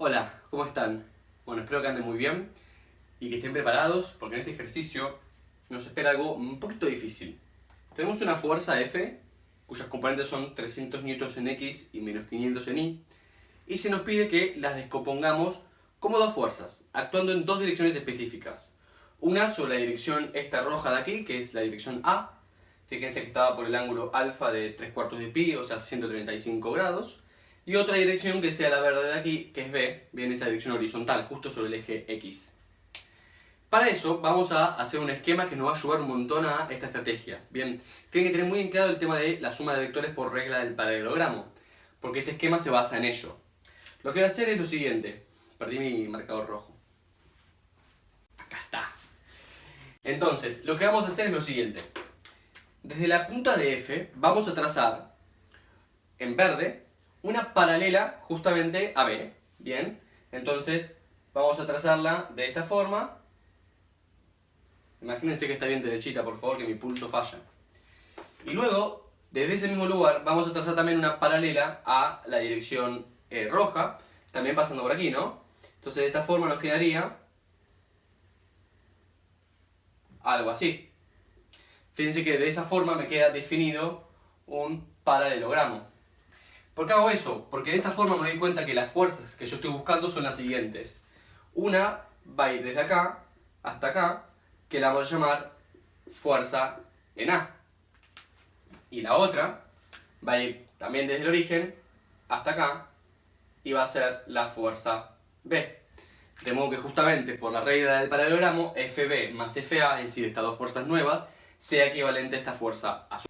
Hola, ¿cómo están? Bueno, espero que anden muy bien y que estén preparados porque en este ejercicio nos espera algo un poquito difícil. Tenemos una fuerza F, cuyas componentes son 300 newtons en X y menos 500 en Y, y se nos pide que las descompongamos como dos fuerzas, actuando en dos direcciones específicas. Una sobre la dirección esta roja de aquí, que es la dirección A, fíjense que estaba por el ángulo alfa de 3/4 de pi, o sea 135 grados, y otra dirección que sea la verde de aquí, que es B, viene esa dirección horizontal, justo sobre el eje X. Para eso vamos a hacer un esquema que nos va a ayudar un montón a esta estrategia. Bien, tienen que tener muy en claro el tema de la suma de vectores por regla del paralelogramo, porque este esquema se basa en ello. Lo que voy a hacer es lo siguiente. Perdí mi marcador rojo. Acá está. Entonces, lo que vamos a hacer es lo siguiente. Desde la punta de F vamos a trazar en verde una paralela justamente a B. Bien, entonces vamos a trazarla de esta forma. Imagínense que está bien derechita, por favor, que mi pulso falla. Y luego, desde ese mismo lugar, vamos a trazar también una paralela a la dirección roja, también pasando por aquí, ¿no? Entonces de esta forma nos quedaría algo así. Fíjense que de esa forma me queda definido un paralelogramo. ¿Por qué hago eso? Porque de esta forma me doy cuenta que las fuerzas que yo estoy buscando son las siguientes. Una va a ir desde acá hasta acá, que la vamos a llamar fuerza en A. Y la otra va a ir también desde el origen hasta acá y va a ser la fuerza B. De modo que justamente por la regla del paralelogramo, FB más FA, es decir, estas dos fuerzas nuevas, sea equivalente a esta fuerza azul.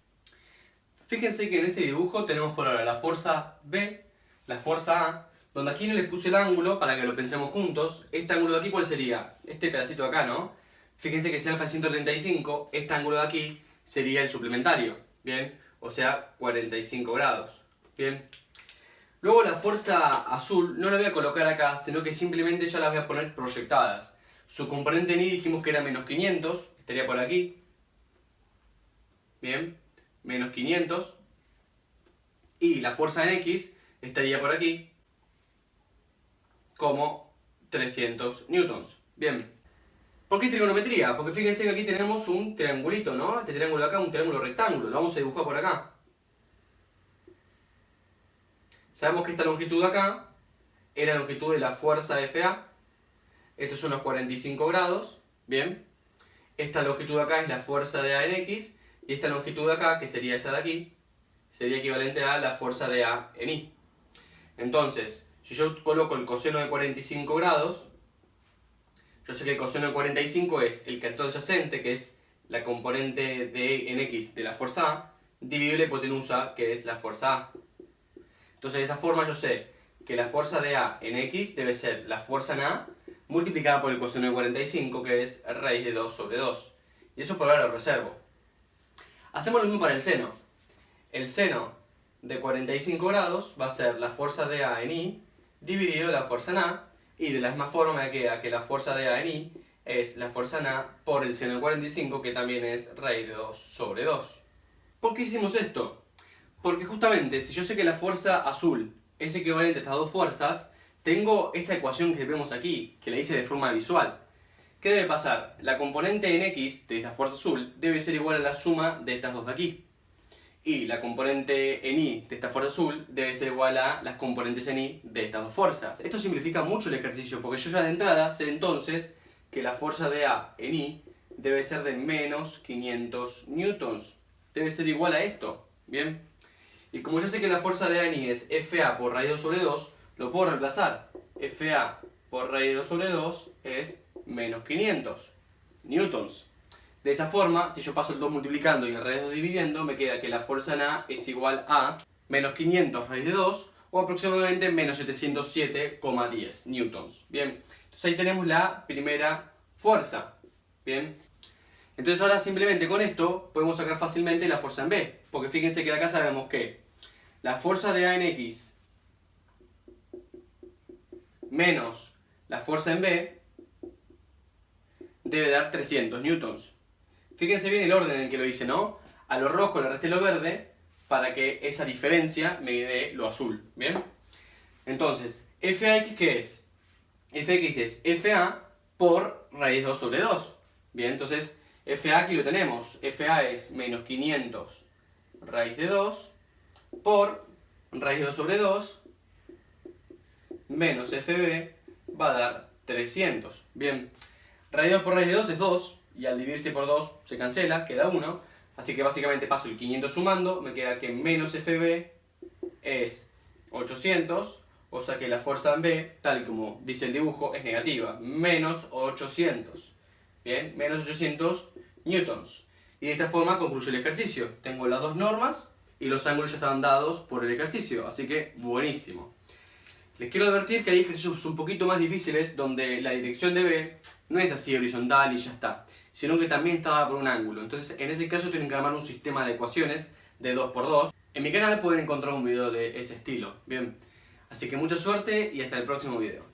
Fíjense que en este dibujo tenemos por ahora la fuerza B, la fuerza A, donde aquí no les puse el ángulo para que lo pensemos juntos. Este ángulo de aquí, ¿cuál sería? Este pedacito de acá, ¿no? Fíjense que si alfa es 135, este ángulo de aquí sería el suplementario, ¿bien? O sea, 45 grados, ¿bien? Luego la fuerza azul no la voy a colocar acá, sino que simplemente ya las voy a poner proyectadas. Su componente en Y dijimos que era menos 500, estaría por aquí. Bien, menos 500. Y la fuerza en X estaría por aquí como 300 newtons. Bien. ¿Por qué trigonometría? Porque fíjense que aquí tenemos un triangulito, ¿no? Este triángulo de acá es un triángulo rectángulo. Lo vamos a dibujar por acá. Sabemos que esta longitud de acá es la longitud de la fuerza FA. Estos son los 45 grados. Bien. Esta longitud de acá es la fuerza de A en X. Y esta longitud de acá, que sería esta de aquí, sería equivalente a la fuerza de A en Y. Entonces, si yo coloco el coseno de 45 grados, yo sé que el coseno de 45 es el cantón adyacente, que es la componente de en X de la fuerza A, dividido la hipotenusa, que es la fuerza A. Entonces de esa forma yo sé que la fuerza de A en X debe ser la fuerza en A multiplicada por el coseno de 45, que es raíz de 2 sobre 2. Y eso por ahora lo reservo. Hacemos lo mismo para el seno. El seno de 45 grados va a ser la fuerza de A en Y dividido la fuerza en A, y de la misma forma me queda que la fuerza de A en Y es la fuerza en A por el seno de 45, que también es raíz de 2 sobre 2. ¿Por qué hicimos esto? Porque justamente si yo sé que la fuerza azul es equivalente a estas dos fuerzas, tengo esta ecuación que vemos aquí, que la hice de forma visual. ¿Qué debe pasar? La componente en X de esta fuerza azul debe ser igual a la suma de estas dos de aquí. Y la componente en Y de esta fuerza azul debe ser igual a las componentes en Y de estas dos fuerzas. Esto simplifica mucho el ejercicio, porque yo ya de entrada sé entonces que la fuerza de A en Y debe ser de menos 500 newtons. Debe ser igual a esto, ¿bien? Y como ya sé que la fuerza de A en Y es FA por raíz de 2 sobre 2, lo puedo reemplazar. FA por raíz de 2 sobre 2 es menos 500 newtons. De esa forma, si yo paso el 2 multiplicando y el raíz de 2 dividiendo, me queda que la fuerza en A es igual a menos 500 raíz de 2 o aproximadamente menos 707,10 newtons. Bien, entonces ahí tenemos la primera fuerza. Bien, entonces ahora simplemente con esto podemos sacar fácilmente la fuerza en B, porque fíjense que acá sabemos que la fuerza de A en X menos la fuerza en B debe dar 300 newtons. Fíjense bien el orden en el que lo hice, ¿no? A lo rojo le resté lo verde para que esa diferencia me dé lo azul, ¿bien? Entonces, FAX, ¿qué es? FX es FA por raíz 2 sobre 2. Bien, entonces FA aquí lo tenemos. FA es menos 500 raíz de 2 por raíz de 2 sobre 2 menos FB va a dar 300. Bien, raíz 2 por raíz de 2 es 2 y al dividirse por 2 se cancela, queda 1. Así que básicamente paso el 500 sumando, me queda que menos FB es 800. O sea que la fuerza en B, tal y como dice el dibujo, es negativa. Menos 800. Bien, menos 800 newtons. Y de esta forma concluyo el ejercicio. Tengo las dos normas y los ángulos ya estaban dados por el ejercicio. Así que buenísimo. Les quiero advertir que hay ejercicios un poquito más difíciles donde la dirección de B no es así horizontal y ya está, sino que también está dada por un ángulo. Entonces en ese caso tienen que armar un sistema de ecuaciones de 2×2. En mi canal pueden encontrar un video de ese estilo. Bien. Así que mucha suerte y hasta el próximo video.